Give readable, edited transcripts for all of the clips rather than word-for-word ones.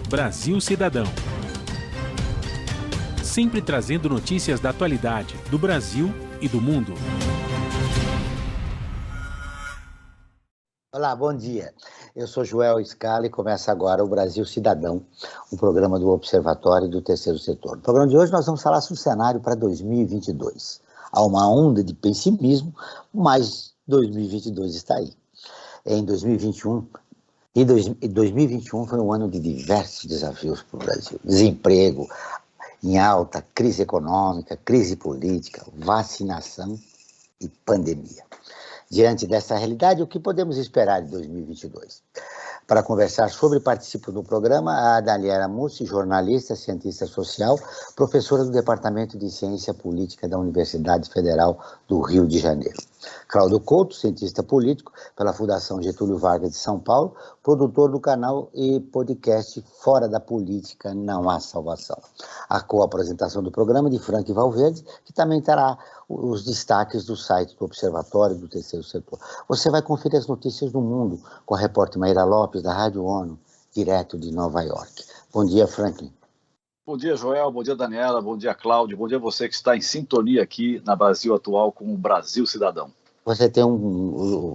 Brasil Cidadão. Sempre trazendo notícias da atualidade do Brasil e do mundo. Olá, bom dia. Eu sou Joel Scala e começa agora o Brasil Cidadão, um programa do Observatório do Terceiro Setor. No programa de hoje nós vamos falar sobre o cenário para 2022. Há uma onda de pessimismo, mas 2022 está aí. Em 2021, 2021 foi um ano de diversos desafios para o Brasil. Desemprego em alta, crise econômica, crise política, vacinação e pandemia. Diante dessa realidade, o que podemos esperar de 2022? Para conversar sobre, participo do programa a Daniela Mussi, jornalista, cientista social, professora do Departamento de Ciência Política da Universidade Federal do Rio de Janeiro. Cláudio Couto, cientista político pela Fundação Getúlio Vargas de São Paulo, produtor do canal e podcast Fora da Política Não Há Salvação. A co-apresentação do programa de Frank Valverde, que também terá os destaques do site do Observatório do Terceiro Setor. Você vai conferir as notícias do mundo com a repórter Maíra Lopes, da Rádio ONU, direto de Nova York. Bom dia, Franklin. Bom dia, Joel. Bom dia, Daniela. Bom dia, Cláudio. Bom dia a você que está em sintonia aqui na Brasil Atual com o Brasil Cidadão. Você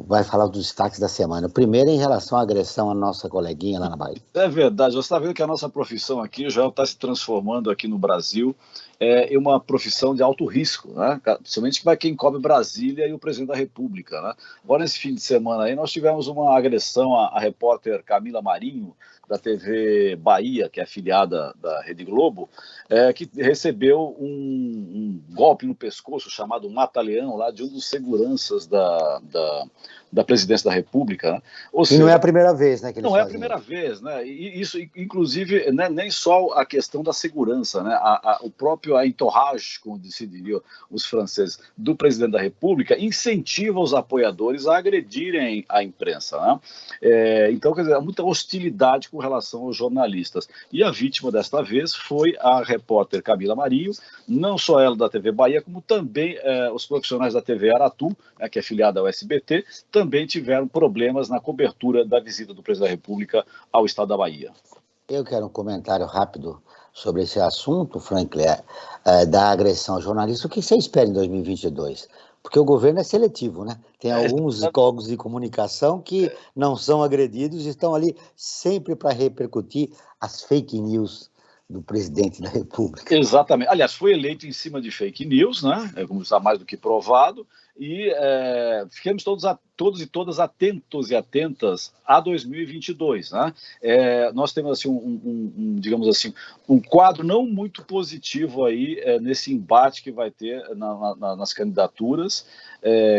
vai falar dos destaques da semana. O primeiro é em relação à agressão à nossa coleguinha lá na Bahia. É verdade. Você está vendo que a nossa profissão aqui, Joel, está se transformando aqui no Brasil em uma profissão de alto risco, né? Principalmente para quem cobre Brasília e o presidente da República, né? Agora, nesse fim de semana aí, nós tivemos uma agressão à repórter Camila Marinho, da TV Bahia, que é afiliada da Rede Globo, que recebeu um golpe no pescoço chamado Mata-Leão, lá de um dos seguranças da presidência da República. Né? Ou seja, não é a primeira vez, né? Que eles não fazem. É a primeira vez, né? E isso, inclusive, né, nem só a questão da segurança, né? O próprio entourage, como se diriam os franceses, do presidente da República, incentiva os apoiadores a agredirem a imprensa, né? Então, quer dizer, há muita hostilidade com relação aos jornalistas. E a vítima desta vez foi a repórter Camila Marinho, não só ela da TV Bahia, como também os profissionais da TV Aratu, né, que é filiada ao SBT, também tiveram problemas na cobertura da visita do presidente da República ao estado da Bahia. Eu quero um comentário rápido sobre esse assunto, Franklin, da agressão ao jornalista. O que você espera em 2022? Porque o governo é seletivo, né? Tem alguns órgãos de comunicação que não são agredidos e estão ali sempre para repercutir as fake news do presidente da República. Exatamente. Aliás, foi eleito em cima de fake news, né? Como está mais do que provado, e ficamos todos e todas atentos e atentas a 2022, né? Nós temos assim digamos assim, um quadro não muito positivo aí nesse embate que vai ter nas candidaturas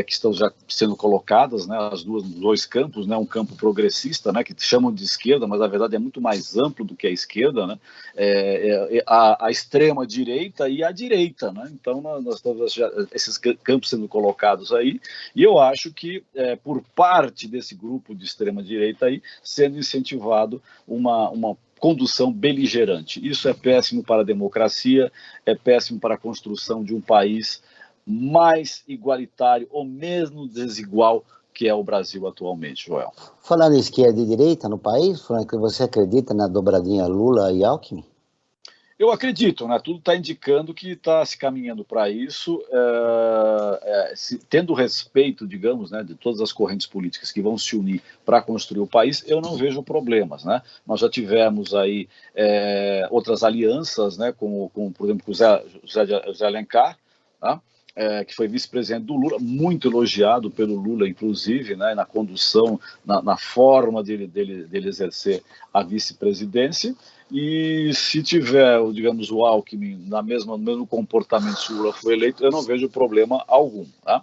que estão já sendo colocadas, né? Os dois campos, né? Um campo progressista, né? Que chamam de esquerda, mas na verdade é muito mais amplo do que a esquerda, né? A extrema direita e a direita, né? Então nós temos esses campos sendo colocados aí, e eu acho que por parte desse grupo de extrema-direita aí, sendo incentivado uma condução beligerante. Isso é péssimo para a democracia, é péssimo para a construção de um país mais igualitário ou mesmo desigual que é o Brasil atualmente, Joel. Falando em esquerda e direita no país, Frank, você acredita na dobradinha Lula e Alckmin? Eu acredito, né? Tudo está indicando que está se caminhando para isso, tendo respeito, digamos, né, de todas as correntes políticas que vão se unir para construir o país, eu não vejo problemas, né? Nós já tivemos aí outras alianças, né, por exemplo, com o José Alencar, tá? Que foi vice-presidente do Lula, muito elogiado pelo Lula, inclusive, né, na condução, na forma dele exercer a vice-presidência. E se tiver, digamos, o Alckmin no mesmo comportamento se o Lula foi eleito, eu não vejo problema algum, tá?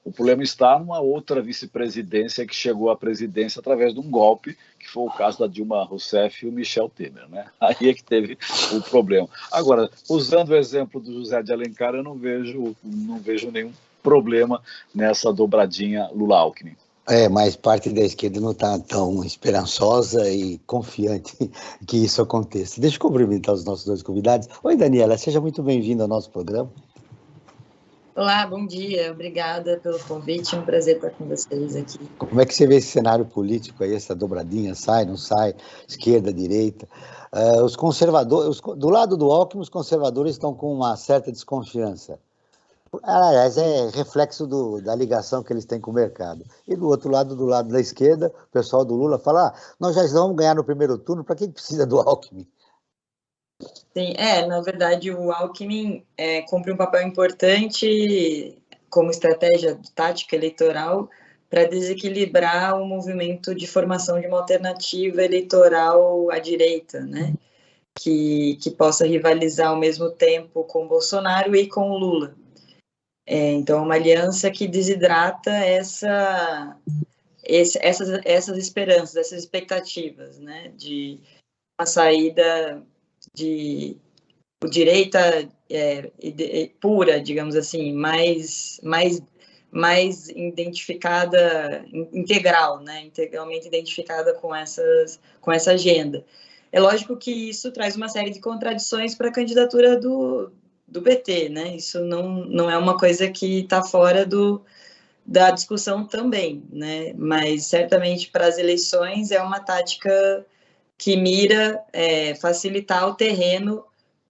O problema está numa outra vice-presidência que chegou à presidência através de um golpe, que foi o caso da Dilma Rousseff e o Michel Temer, né? Aí é que teve o problema. Agora, usando o exemplo do José de Alencar, eu não vejo nenhum problema nessa dobradinha Lula-Alckmin. Mas parte da esquerda não está tão esperançosa e confiante que isso aconteça. Deixa eu cumprimentar os nossos dois convidados. Oi, Daniela, seja muito bem-vinda ao nosso programa. Olá, bom dia. Obrigada pelo convite. É um prazer estar com vocês aqui. Como é que você vê esse cenário político aí, essa dobradinha, sai, não sai, esquerda, direita? Os conservadores, do lado do Alckmin, os conservadores estão com uma certa desconfiança. Aliás, é reflexo da ligação que eles têm com o mercado. E do outro lado, do lado da esquerda, o pessoal do Lula fala, nós já vamos ganhar no primeiro turno, para que precisa do Alckmin? Sim, na verdade, o Alckmin cumpre um papel importante como estratégia tática eleitoral para desequilibrar o movimento de formação de uma alternativa eleitoral à direita, né? Que possa rivalizar ao mesmo tempo com Bolsonaro e com o Lula. Então, uma aliança que desidrata essas esperanças, essas expectativas, né? De uma saída de direita pura, digamos assim, mais identificada, integral, né? Integralmente identificada com essa agenda. É lógico que isso traz uma série de contradições para a candidatura do PT, né? Isso não é uma coisa que está fora da discussão também, né? Mas certamente para as eleições é uma tática que mira facilitar o terreno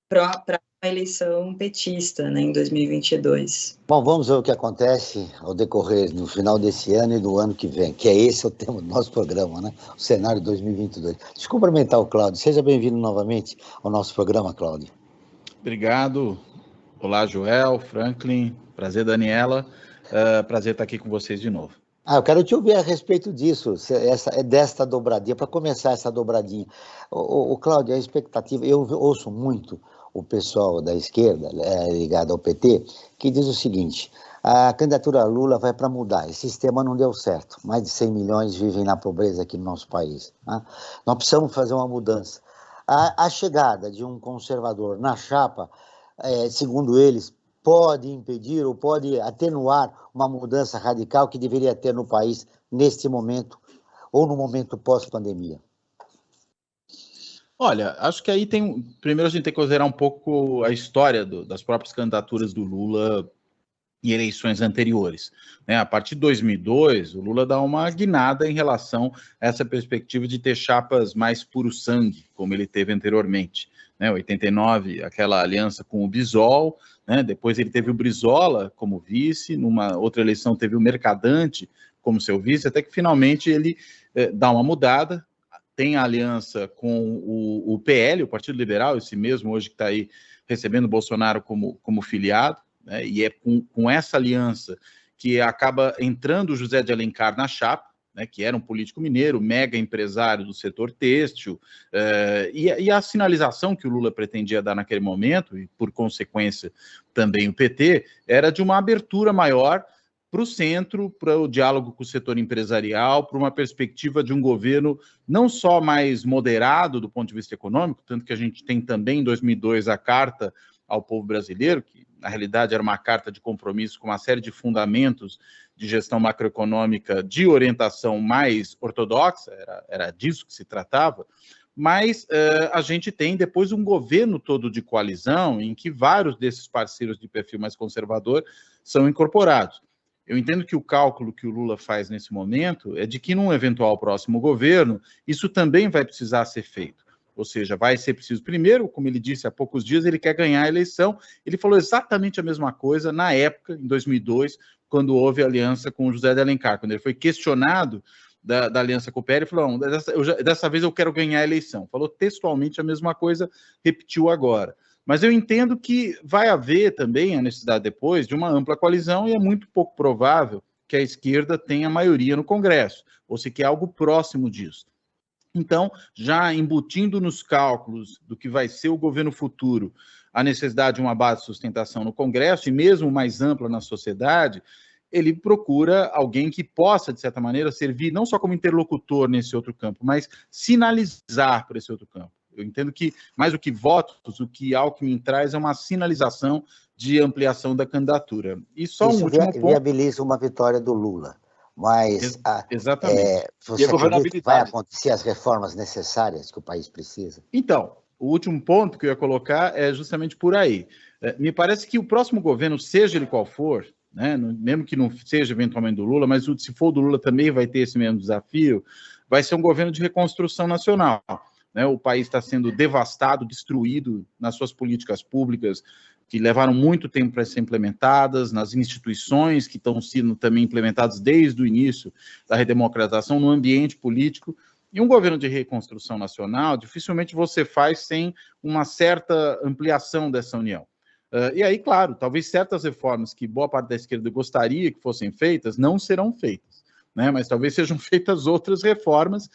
para a eleição petista, né, em 2022. Bom, vamos ver o que acontece ao decorrer no final desse ano e do ano que vem, que é esse o tema do nosso programa, né? O cenário 2022. Deixa eu cumprimentar o Cláudio. Seja bem-vindo novamente ao nosso programa, Cláudio. Obrigado. Olá, Joel, Franklin. Prazer, Daniela. Prazer estar aqui com vocês de novo. Eu quero te ouvir a respeito disso, desta dobradinha, para começar essa dobradinha. O Cláudio, a expectativa, eu ouço muito o pessoal da esquerda, ligado ao PT, que diz o seguinte, a candidatura Lula vai para mudar, esse sistema não deu certo, mais de 100 milhões vivem na pobreza aqui no nosso país. Né? Nós precisamos fazer uma mudança. A chegada de um conservador na chapa, segundo eles, pode impedir ou pode atenuar uma mudança radical que deveria ter no país neste momento ou no momento pós-pandemia? Olha, acho que aí primeiro a gente tem que considerar um pouco a história das próprias candidaturas do Lula em eleições anteriores. Né? A partir de 2002, o Lula dá uma guinada em relação a essa perspectiva de ter chapas mais puro sangue, como ele teve anteriormente. Né? 89, aquela aliança com o Bisol, né? Depois ele teve o Brizola como vice, numa outra eleição teve o Mercadante como seu vice, até que finalmente ele dá uma mudada, tem a aliança com o PL, o Partido Liberal, esse mesmo hoje que está aí recebendo o Bolsonaro como filiado, né? E é com essa aliança que acaba entrando o José de Alencar na chapa, né, que era um político mineiro, mega empresário do setor têxtil, e a sinalização que o Lula pretendia dar naquele momento, e por consequência também o PT, era de uma abertura maior para o centro, para o diálogo com o setor empresarial, para uma perspectiva de um governo não só mais moderado do ponto de vista econômico, tanto que a gente tem também em 2002 a Carta ao Povo Brasileiro, que na realidade era uma carta de compromisso com uma série de fundamentos de gestão macroeconômica de orientação mais ortodoxa, era disso que se tratava, mas a gente tem depois um governo todo de coalizão em que vários desses parceiros de perfil mais conservador são incorporados. Eu entendo que o cálculo que o Lula faz nesse momento é de que num eventual próximo governo, isso também vai precisar ser feito. Ou seja, vai ser preciso, primeiro, como ele disse há poucos dias, ele quer ganhar a eleição. Ele falou exatamente a mesma coisa na época, em 2002, quando houve aliança com o José de Alencar. Quando ele foi questionado da aliança com o PL, ele falou, dessa vez eu quero ganhar a eleição. Falou textualmente a mesma coisa, repetiu agora. Mas eu entendo que vai haver também a necessidade depois de uma ampla coalizão e é muito pouco provável que a esquerda tenha maioria no Congresso, ou se quer algo próximo disso. Então, já embutindo nos cálculos do que vai ser o governo futuro, a necessidade de uma base de sustentação no Congresso e mesmo mais ampla na sociedade, ele procura alguém que possa, de certa maneira, servir não só como interlocutor nesse outro campo, mas sinalizar para esse outro campo. Eu entendo que, mais do que votos, o que Alckmin traz é uma sinalização de ampliação da candidatura. E só um último ponto... viabiliza uma vitória do Lula. Mas exatamente. Você acredita que vai acontecer as reformas necessárias que o país precisa? Então, o último ponto que eu ia colocar é justamente por aí. Me parece que o próximo governo, seja ele qual for, né, mesmo que não seja eventualmente do Lula, mas se for do Lula também vai ter esse mesmo desafio, vai ser um governo de reconstrução nacional. Né? O país está sendo devastado, destruído nas suas políticas públicas, que levaram muito tempo para ser implementadas, nas instituições que estão sendo também implementadas desde o início da redemocratização, no ambiente político. E um governo de reconstrução nacional, dificilmente você faz sem uma certa ampliação dessa união. E aí, claro, talvez certas reformas que boa parte da esquerda gostaria que fossem feitas, não serão feitas, né? Mas talvez sejam feitas outras reformas,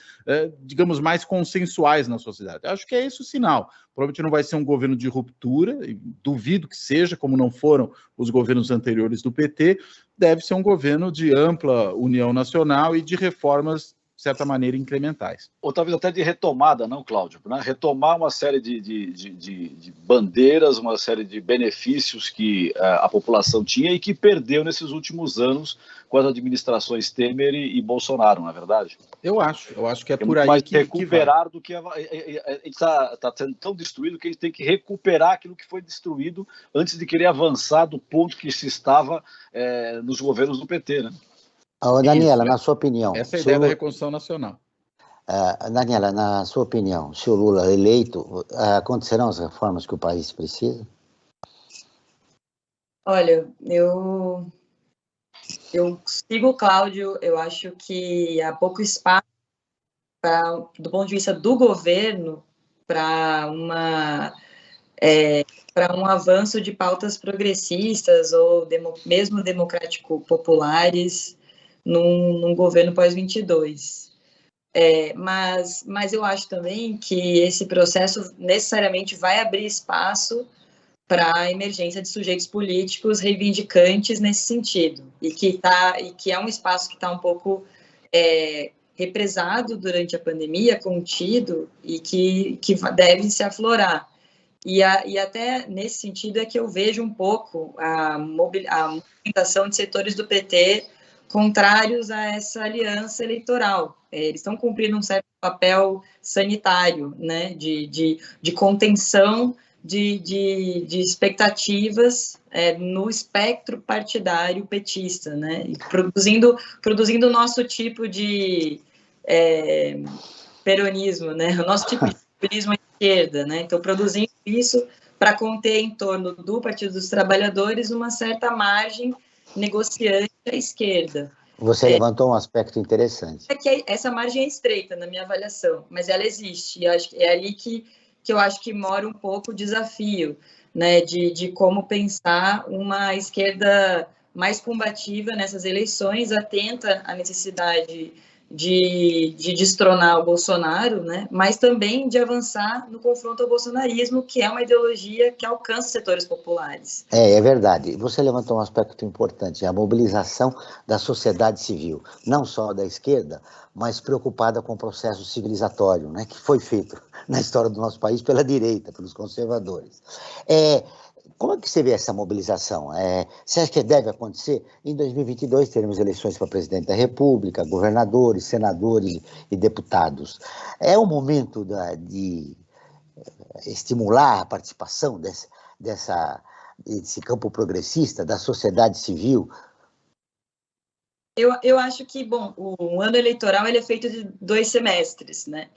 digamos, mais consensuais na sociedade. Acho que é esse o sinal. Provavelmente não vai ser um governo de ruptura, duvido que seja, como não foram os governos anteriores do PT, deve ser um governo de ampla união nacional e de reformas, de certa maneira, incrementais. Ou talvez até de retomada, não, Cláudio? Né? Retomar uma série de bandeiras, uma série de benefícios que a população tinha e que perdeu nesses últimos anos com as administrações Temer e Bolsonaro, não é verdade? Eu acho que é por aí mais que recuperar do que a gente está sendo tão destruído que a gente tem que recuperar aquilo que foi destruído antes de querer avançar do ponto que se estava nos governos do PT, né? Daniela, na sua opinião... Essa é a ideia da reconstrução nacional. Daniela, na sua opinião, se o Lula eleito, acontecerão as reformas que o país precisa? Olha, eu sigo o Cláudio, eu acho que há pouco espaço, do ponto de vista do governo, para um avanço de pautas progressistas ou mesmo democrático-populares num governo pós-22. Mas eu acho também que esse processo necessariamente vai abrir espaço para a emergência de sujeitos políticos reivindicantes nesse sentido, e que é um espaço que está um pouco represado durante a pandemia, contido, e que deve se aflorar. E até nesse sentido é que eu vejo um pouco a movimentação de setores do PT contrários a essa aliança eleitoral. Eles estão cumprindo um certo papel sanitário, né, de contenção de expectativas no espectro partidário petista, né, e produzindo o nosso tipo de peronismo, né, o nosso tipo de peronismo à esquerda, né, então produzindo isso para conter em torno do Partido dos Trabalhadores uma certa margem negociante à esquerda. Você levantou um aspecto interessante. Que essa margem é estreita na minha avaliação, mas ela existe, e acho que é ali que eu acho que mora um pouco o desafio, né, de como pensar uma esquerda mais combativa nessas eleições, atenta à necessidade de destronar o Bolsonaro, né, mas também de avançar no confronto ao bolsonarismo, que é uma ideologia que alcança setores populares. É verdade. Você levantou um aspecto importante, a mobilização da sociedade civil, não só da esquerda, mas preocupada com o processo civilizatório, né, que foi feito na história do nosso país pela direita, pelos conservadores. Como é que você vê essa mobilização? Você acha que deve acontecer? Em 2022 teremos eleições para presidente da República, governadores, senadores e deputados. É o momento de estimular a participação desse campo progressista, da sociedade civil? Eu acho que, bom, o ano eleitoral ele é feito de 2 semestres, né?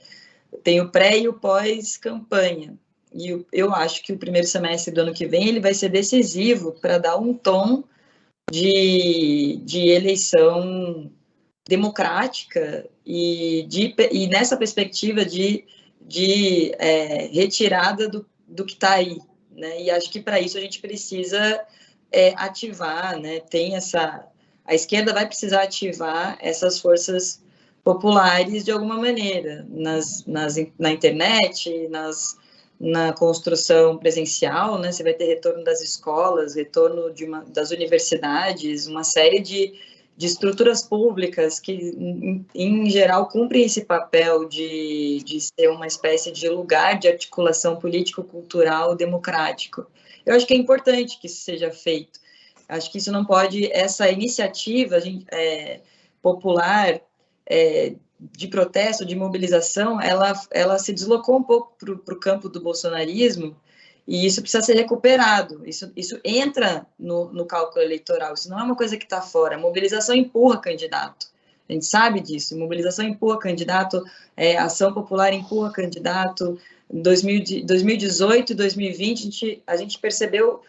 Tem o pré e o pós-campanha. E eu acho que o primeiro semestre do ano que vem ele vai ser decisivo para dar um tom de eleição democrática e nessa perspectiva de retirada do que está aí, né? E acho que para isso a gente precisa ativar, né? A esquerda vai precisar ativar essas forças populares de alguma maneira, na internet, na construção presencial, né? Você vai ter retorno das escolas, retorno das universidades, uma série de estruturas públicas que, em geral, cumprem esse papel de ser uma espécie de lugar de articulação político-cultural democrático. Eu acho que é importante que isso seja feito. Acho que isso não pode, essa iniciativa popular de protesto, de mobilização, ela se deslocou um pouco para o campo do bolsonarismo, e isso precisa ser recuperado. Isso entra no cálculo eleitoral, isso não é uma coisa que está fora. A mobilização empurra candidato, a gente sabe disso. Mobilização empurra candidato, ação popular empurra candidato. Em 2018 e 2020, a gente percebeu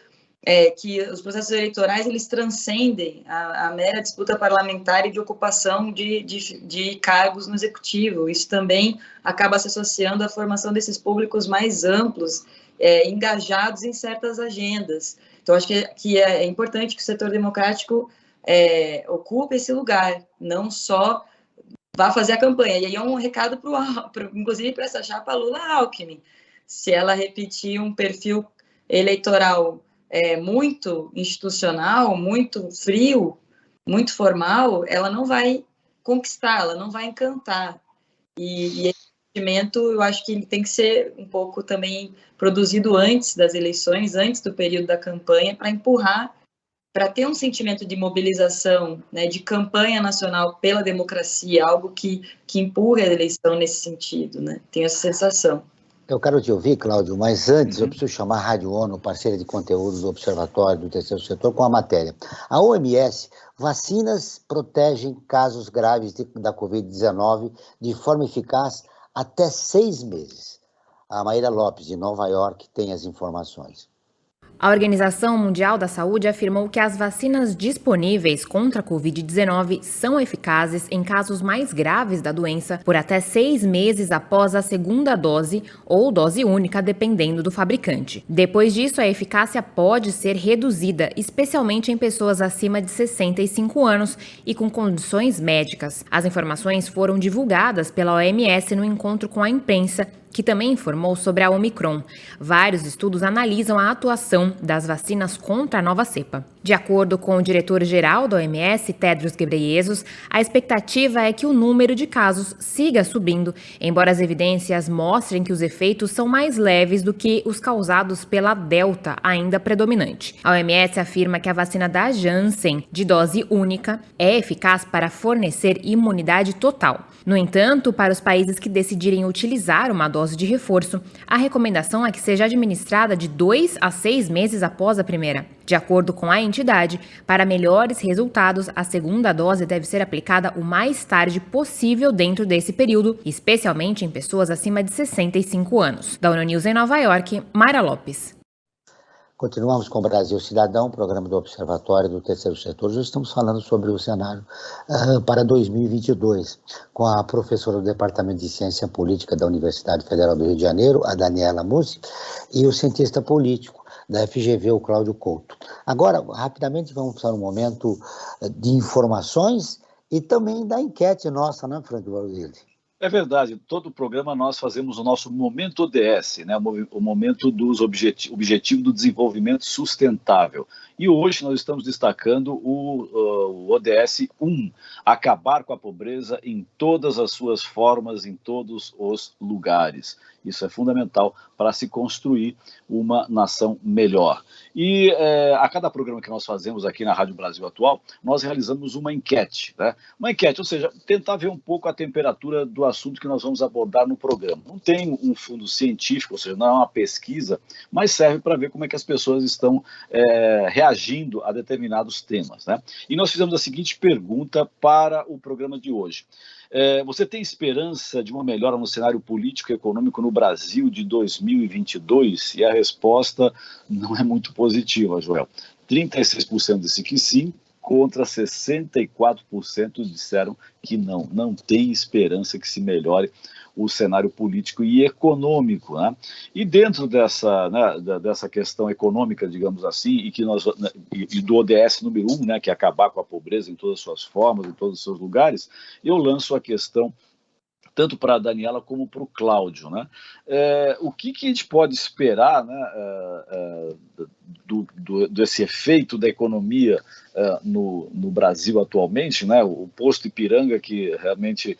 que os processos eleitorais eles transcendem a mera disputa parlamentar e de ocupação de cargos no executivo. Isso também acaba se associando à formação desses públicos mais amplos, engajados em certas agendas. Então, acho que é importante que o setor democrático ocupe esse lugar, não só vá fazer a campanha. E aí é um recado, inclusive, para essa chapa Lula-Alckmin. Se ela repetir um perfil eleitoral muito institucional, muito frio, muito formal, ela não vai conquistar, ela não vai encantar. E esse sentimento, eu acho que ele tem que ser um pouco também produzido antes das eleições, antes do período da campanha, para empurrar, para ter um sentimento de mobilização, né, de campanha nacional pela democracia, algo que empurre a eleição nesse sentido, né? Tenho essa sensação. Eu quero te ouvir, Cláudio, mas antes eu preciso chamar a Rádio ONU, parceira de conteúdos do Observatório do Terceiro Setor, com a matéria. A OMS, vacinas protegem casos graves da Covid-19 de forma eficaz até 6 meses. A Maíra Lopes, de Nova York, tem as informações. A Organização Mundial da Saúde afirmou que as vacinas disponíveis contra a Covid-19 são eficazes em casos mais graves da doença por até 6 meses após a segunda dose ou dose única, dependendo do fabricante. Depois disso, a eficácia pode ser reduzida, especialmente em pessoas acima de 65 anos e com condições médicas. As informações foram divulgadas pela OMS no encontro com a imprensa, que também informou sobre a Omicron. Vários estudos analisam a atuação das vacinas contra a nova cepa. De acordo com o diretor-geral da OMS, Tedros Ghebreyesus, a expectativa é que o número de casos siga subindo, embora as evidências mostrem que os efeitos são mais leves do que os causados pela Delta, ainda predominante. A OMS afirma que a vacina da Janssen, de dose única, é eficaz para fornecer imunidade total. No entanto, para os países que decidirem utilizar uma dose de reforço, a recomendação é que seja administrada de 2 a 6 meses após a primeira. De acordo com a entidade, para melhores resultados, a segunda dose deve ser aplicada o mais tarde possível dentro desse período, especialmente em pessoas acima de 65 anos. Da ONU News em Nova York, Maíra Lopes. Continuamos com o Brasil Cidadão, programa do Observatório do Terceiro Setor. Já estamos falando sobre o cenário para 2022, com a professora do Departamento de Ciência Política da Universidade Federal do Rio de Janeiro, a Daniela Mussi, e o cientista político da FGV, o Cláudio Couto. Agora, rapidamente, vamos para um momento de informações e também da enquete nossa, né, Frank Valverde? É verdade, todo o programa nós fazemos o nosso Momento ODS, né, o momento dos objetivo do desenvolvimento sustentável. E hoje nós estamos destacando o ODS 1, acabar com a pobreza em todas as suas formas, em todos os lugares. Isso é fundamental para se construir uma nação melhor. E a cada programa que nós fazemos aqui na Rádio Brasil Atual, nós realizamos uma enquete, né? Uma enquete, ou seja, tentar ver um pouco a temperatura do assunto que nós vamos abordar no programa. Não tem um fundo científico, ou seja, não é uma pesquisa, mas serve para ver como é que as pessoas estão reagindo a determinados temas, né? E nós fizemos a seguinte pergunta para o programa de hoje. Você tem esperança de uma melhora no cenário político e econômico no Brasil de 2022? E a resposta não é muito positiva, Joel. 36% disse que sim, contra 64% disseram que não tem esperança que se melhore o cenário político e econômico, né? E dentro dessa questão econômica, digamos assim, e do ODS número 1, né, que é acabar com a pobreza em todas as suas formas, em todos os seus lugares, eu lanço a questão tanto para a Daniela como para o Cláudio, né? O que a gente pode esperar, né, desse efeito da economia no Brasil atualmente, né? O posto Ipiranga que realmente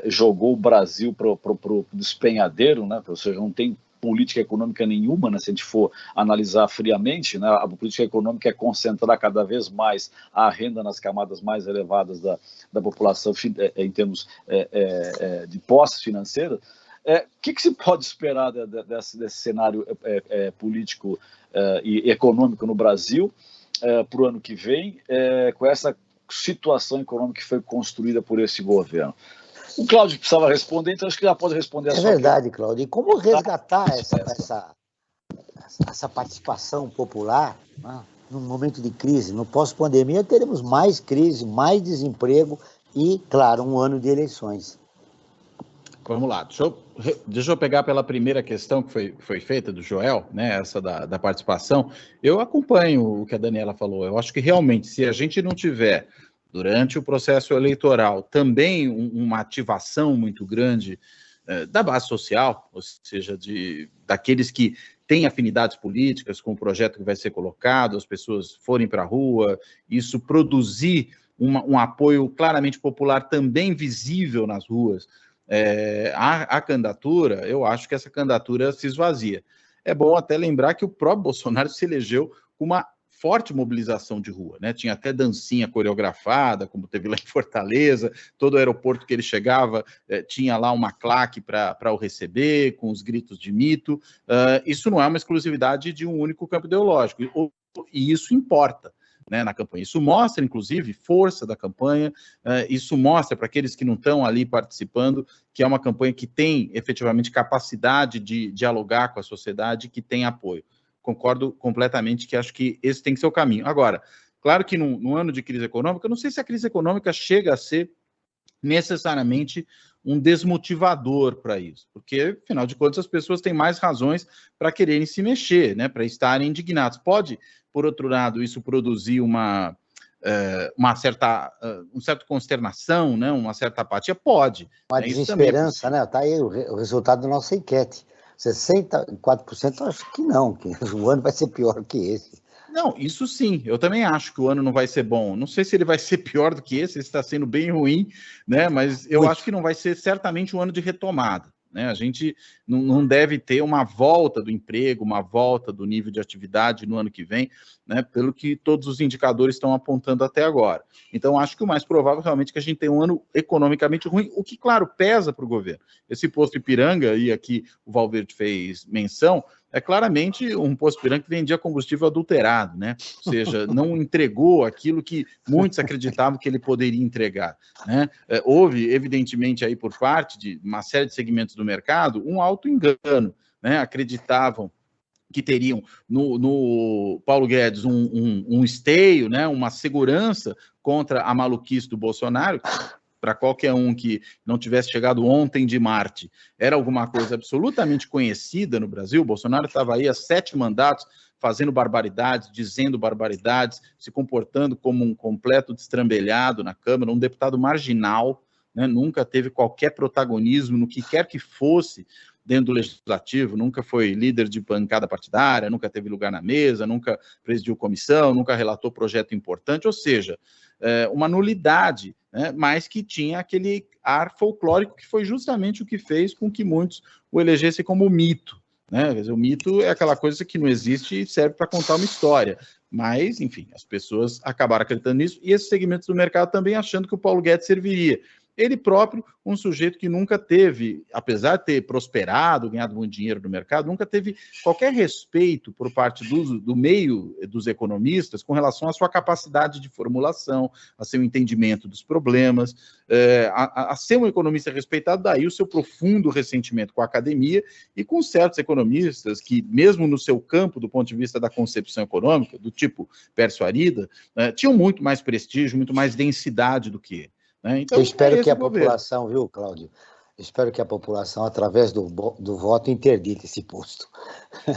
jogou o Brasil para o despenhadeiro, né? Ou seja, não tem política econômica nenhuma, né, se a gente for analisar friamente, né, a política econômica é concentrar cada vez mais a renda nas camadas mais elevadas da população em termos de posses financeiras. O que se pode esperar desse cenário político e econômico no Brasil para o ano que vem, com essa situação econômica que foi construída por esse governo? O Cláudio precisava responder, então acho que já pode responder a sua verdade, Cláudio. E como resgatar essa participação popular, né, num momento de crise? No pós-pandemia teremos mais crise, mais desemprego e, claro, um ano de eleições. Vamos lá, deixa eu pegar pela primeira questão que foi feita do Joel, né, essa da participação. Eu acompanho o que a Daniela falou. Eu acho que realmente, se a gente não tiver, durante o processo eleitoral, também uma ativação muito grande da base social, ou seja, daqueles que têm afinidades políticas com o projeto que vai ser colocado, as pessoas forem para a rua, isso produzir um apoio claramente popular também visível nas ruas, a candidatura, eu acho que essa candidatura se esvazia. É bom até lembrar que o próprio Bolsonaro se elegeu com uma forte mobilização de rua, né? Tinha até dancinha coreografada, como teve lá em Fortaleza, todo aeroporto que ele chegava tinha lá uma claque para o receber, com os gritos de mito. Isso não é uma exclusividade de um único campo ideológico, e isso importa, né, na campanha. Isso mostra, inclusive, força da campanha, isso mostra para aqueles que não estão ali participando que é uma campanha que tem efetivamente capacidade de dialogar com a sociedade, que tem apoio. Concordo completamente que acho que esse tem que ser o caminho. Agora, claro que num ano de crise econômica, eu não sei se a crise econômica chega a ser necessariamente um desmotivador para isso, porque, afinal de contas, as pessoas têm mais razões para quererem se mexer, né, para estarem indignados. Pode, por outro lado, isso produzir uma certa consternação, né, uma certa apatia? Pode. Uma desesperança, né? Está aí o resultado da nossa enquete. 64% eu acho que não, que o ano vai ser pior que esse. Não, isso sim, eu também acho que o ano não vai ser bom. Não sei se ele vai ser pior do que esse está sendo bem ruim, né? Mas eu acho que não vai ser certamente um ano de retomada, né? A gente não deve ter uma volta do emprego, uma volta do nível de atividade no ano que vem, né? Pelo que todos os indicadores estão apontando até agora. Então, acho que o mais provável realmente é que a gente tenha um ano economicamente ruim, o que, claro, pesa para o governo. Esse posto Ipiranga, e aqui o Valverde fez menção, é claramente um posto Ipiranga que vendia combustível adulterado, né? Ou seja, não entregou aquilo que muitos acreditavam que ele poderia entregar, né? Houve, evidentemente, aí por parte de uma série de segmentos do mercado, um alto engano, né? Acreditavam que teriam no Paulo Guedes um esteio, né? Uma segurança contra a maluquice do Bolsonaro. Para qualquer um que não tivesse chegado ontem de Marte, era alguma coisa absolutamente conhecida no Brasil. O Bolsonaro estava aí há 7 mandatos, fazendo barbaridades, dizendo barbaridades, se comportando como um completo destrambelhado na Câmara, um deputado marginal, né, nunca teve qualquer protagonismo no que quer que fosse dentro do Legislativo, nunca foi líder de bancada partidária, nunca teve lugar na mesa, nunca presidiu comissão, nunca relatou projeto importante, ou seja, uma nulidade, né, mas que tinha aquele ar folclórico que foi justamente o que fez com que muitos o elegessem como mito, né? Quer dizer, o mito é aquela coisa que não existe e serve para contar uma história, mas, enfim, as pessoas acabaram acreditando nisso e esses segmentos do mercado também achando que o Paulo Guedes serviria. Ele próprio, um sujeito que nunca teve, apesar de ter prosperado, ganhado muito dinheiro no mercado, nunca teve qualquer respeito por parte do meio dos economistas com relação à sua capacidade de formulação, a seu entendimento dos problemas, a ser um economista respeitado, daí o seu profundo ressentimento com a academia e com certos economistas que, mesmo no seu campo, do ponto de vista da concepção econômica, do tipo Pércio Arida, tinham muito mais prestígio, muito mais densidade do que ele. Então, eu espero que a população, viu, Cláudio? Eu espero que a população, através do voto, interdite esse posto.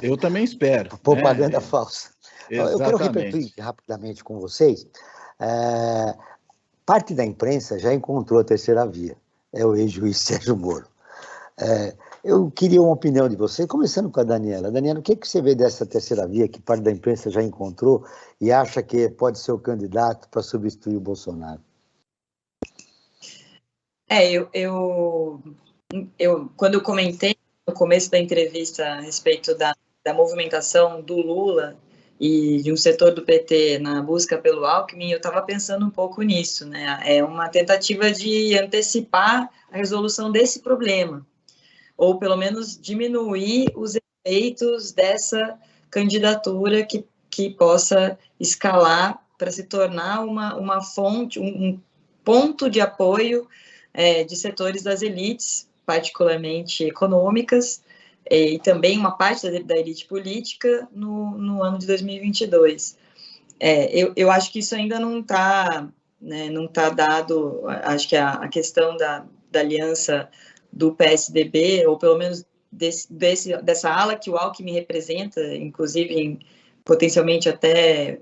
Eu também espero. Propaganda falsa. Exatamente. Eu quero repetir rapidamente com vocês. Parte da imprensa já encontrou a terceira via. É o ex-juiz Sérgio Moro. Eu queria uma opinião de vocês, começando com a Daniela. Daniela, o que você vê dessa terceira via que parte da imprensa já encontrou e acha que pode ser o candidato para substituir o Bolsonaro? Eu quando eu comentei no começo da entrevista a respeito da movimentação do Lula e de um setor do PT na busca pelo Alckmin, eu estava pensando um pouco nisso, né? É uma tentativa de antecipar a resolução desse problema, ou pelo menos diminuir os efeitos dessa candidatura que possa escalar para se tornar uma fonte, um ponto de apoio de setores das elites, particularmente econômicas, e também uma parte da elite política no ano de 2022. Eu acho que isso ainda não está, né, não tá dado. Acho que a questão da aliança do PSDB, ou pelo menos dessa ala que o Alckmin representa, inclusive potencialmente até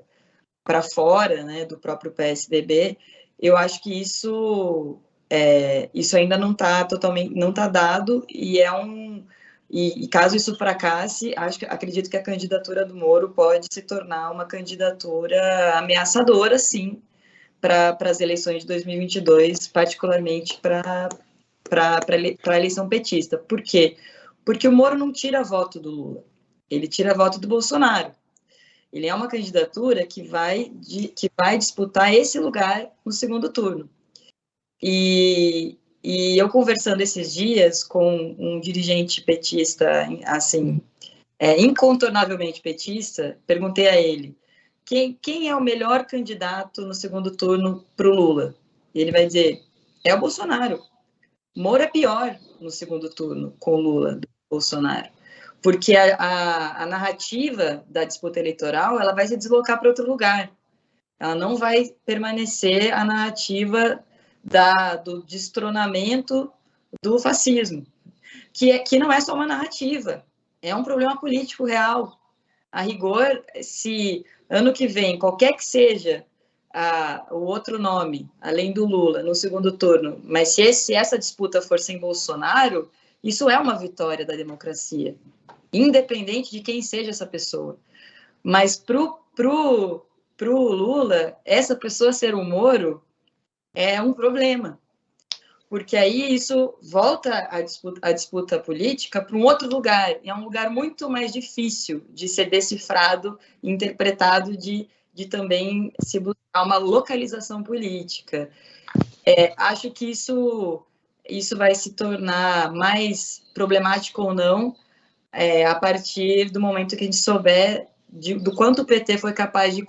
para fora, né, do próprio PSDB, eu acho que isso ainda não está totalmente, não está dado, e caso isso fracasse, acredito que a candidatura do Moro pode se tornar uma candidatura ameaçadora, sim, para as eleições de 2022, particularmente para a eleição petista. Por quê? Porque o Moro não tira voto do Lula, ele tira voto do Bolsonaro. Ele é uma candidatura que vai disputar esse lugar no segundo turno. E eu, conversando esses dias com um dirigente petista, assim, incontornavelmente petista, perguntei a ele, quem é o melhor candidato no segundo turno para o Lula? E ele vai dizer, é o Bolsonaro. Moro é pior no segundo turno com o Lula do Bolsonaro, porque a narrativa da disputa eleitoral ela vai se deslocar para outro lugar. Ela não vai permanecer a narrativa do destronamento do fascismo, que não é só uma narrativa, é um problema político real. A rigor, se ano que vem, qualquer que seja o outro nome, além do Lula, no segundo turno, mas se essa disputa for sem Bolsonaro, isso é uma vitória da democracia, independente de quem seja essa pessoa. Mas pro Lula, essa pessoa ser um Moro é um problema, porque aí isso volta a disputa política para um outro lugar, e é um lugar muito mais difícil de ser decifrado, interpretado, de também se buscar uma localização política. Acho que isso vai se tornar mais problemático ou não a partir do momento que a gente souber do quanto o PT foi capaz de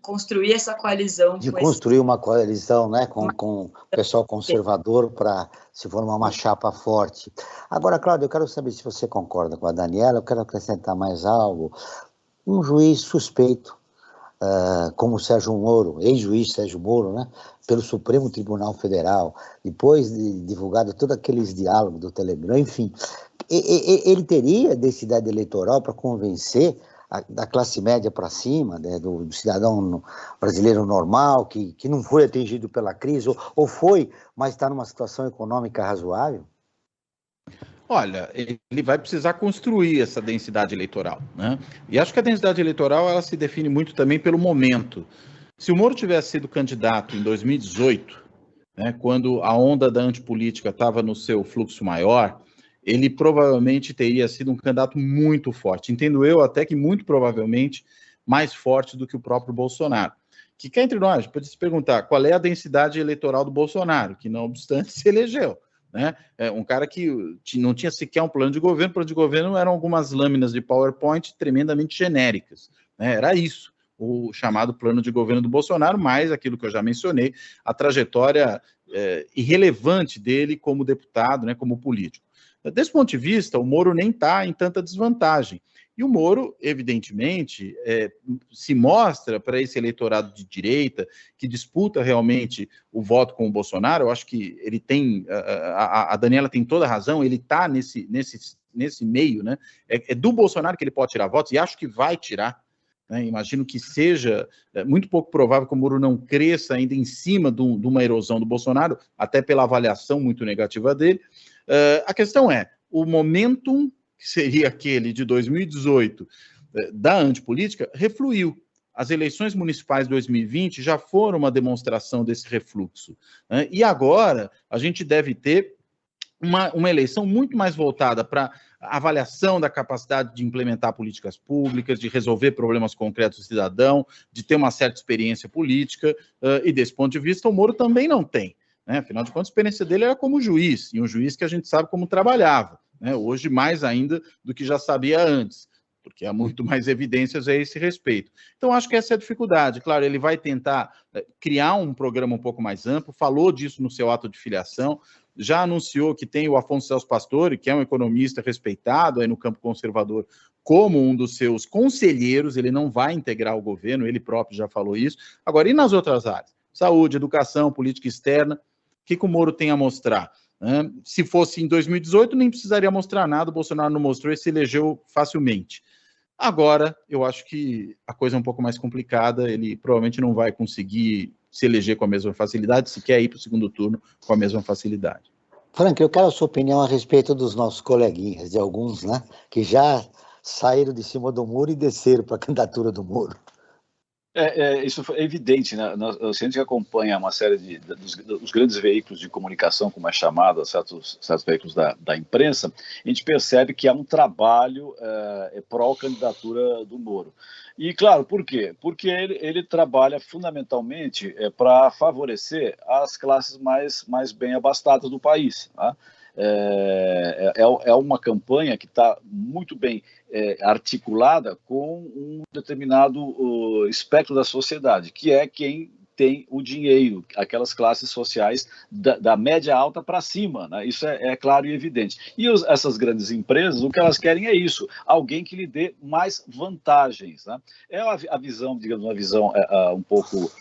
construir essa coalizão. De construir uma coalizão, né, com o pessoal conservador para se formar uma chapa forte. Agora, Cláudio, eu quero saber se você concorda com a Daniela, eu quero acrescentar mais algo. Um juiz suspeito, como o Sérgio Moro, ex-juiz Sérgio Moro, né, pelo Supremo Tribunal Federal, depois de divulgado todos aqueles diálogos do Telegram, enfim, ele teria densidade eleitoral para convencer da classe média para cima, né, do cidadão brasileiro normal, que não foi atingido pela crise, ou foi, mas está numa situação econômica razoável? Olha, ele vai precisar construir essa densidade eleitoral, né? E acho que a densidade eleitoral ela se define muito também pelo momento. Se o Moro tivesse sido candidato em 2018, né, quando a onda da antipolítica estava no seu fluxo maior, ele provavelmente teria sido um candidato muito forte. Entendo eu até que muito provavelmente mais forte do que o próprio Bolsonaro. Que cá entre nós, pode se perguntar qual é a densidade eleitoral do Bolsonaro, que não obstante se elegeu. Né? Um cara que não tinha sequer um plano de governo. O plano de governo eram algumas lâminas de PowerPoint tremendamente genéricas, né? Era isso, o chamado plano de governo do Bolsonaro, mais aquilo que eu já mencionei, a trajetória irrelevante dele como deputado, né, como político. Desse ponto de vista, o Moro nem está em tanta desvantagem. E o Moro, evidentemente, se mostra para esse eleitorado de direita, que disputa realmente o voto com o Bolsonaro. Eu acho que ele tem, a Daniela tem toda a razão, ele está nesse meio, né? É do Bolsonaro que ele pode tirar votos, e acho que vai tirar. Né? Imagino que seja muito pouco provável que o Moro não cresça ainda em cima de uma erosão do Bolsonaro, até pela avaliação muito negativa dele. A questão é, o momentum, que seria aquele de 2018, da antipolítica, refluiu. As eleições municipais de 2020 já foram uma demonstração desse refluxo. Né? E agora a gente deve ter uma eleição muito mais voltada para avaliação da capacidade de implementar políticas públicas, de resolver problemas concretos do cidadão, de ter uma certa experiência política, e desse ponto de vista o Moro também não tem, né? Afinal de contas, a experiência dele era como juiz, e um juiz que a gente sabe como trabalhava, né? Hoje mais ainda do que já sabia antes, porque há muito mais evidências a esse respeito. Então, acho que essa é a dificuldade. Claro, ele vai tentar criar um programa um pouco mais amplo, falou disso no seu ato de filiação, já anunciou que tem o Afonso Celso Pastore, que é um economista respeitado aí no campo conservador, como um dos seus conselheiros. Ele não vai integrar o governo, ele próprio já falou isso. Agora, e nas outras áreas? Saúde, educação, política externa, o que o Moro tem a mostrar? Se fosse em 2018, nem precisaria mostrar nada, o Bolsonaro não mostrou e se elegeu facilmente. Agora, eu acho que a coisa é um pouco mais complicada, ele provavelmente não vai conseguir se eleger com a mesma facilidade, se quer ir para o segundo turno com a mesma facilidade. Frank, eu quero a sua opinião a respeito dos nossos coleguinhas, de alguns, né, que já saíram de cima do muro e desceram para a candidatura do Moro. Isso é evidente, né? Se a gente acompanha uma série dos grandes veículos de comunicação, como é chamado, certos veículos da imprensa, a gente percebe que há um trabalho pró-candidatura do Moro. E, claro, por quê? Porque ele trabalha fundamentalmente para favorecer as classes mais bem abastadas do país, tá? É uma campanha que está muito bem articulada com um determinado espectro da sociedade, que é quem tem o dinheiro, aquelas classes sociais da média alta para cima, né? Isso é claro e evidente. E essas grandes empresas, o que elas querem é isso, alguém que lhe dê mais vantagens, né? É a visão, digamos, uma visão um pouco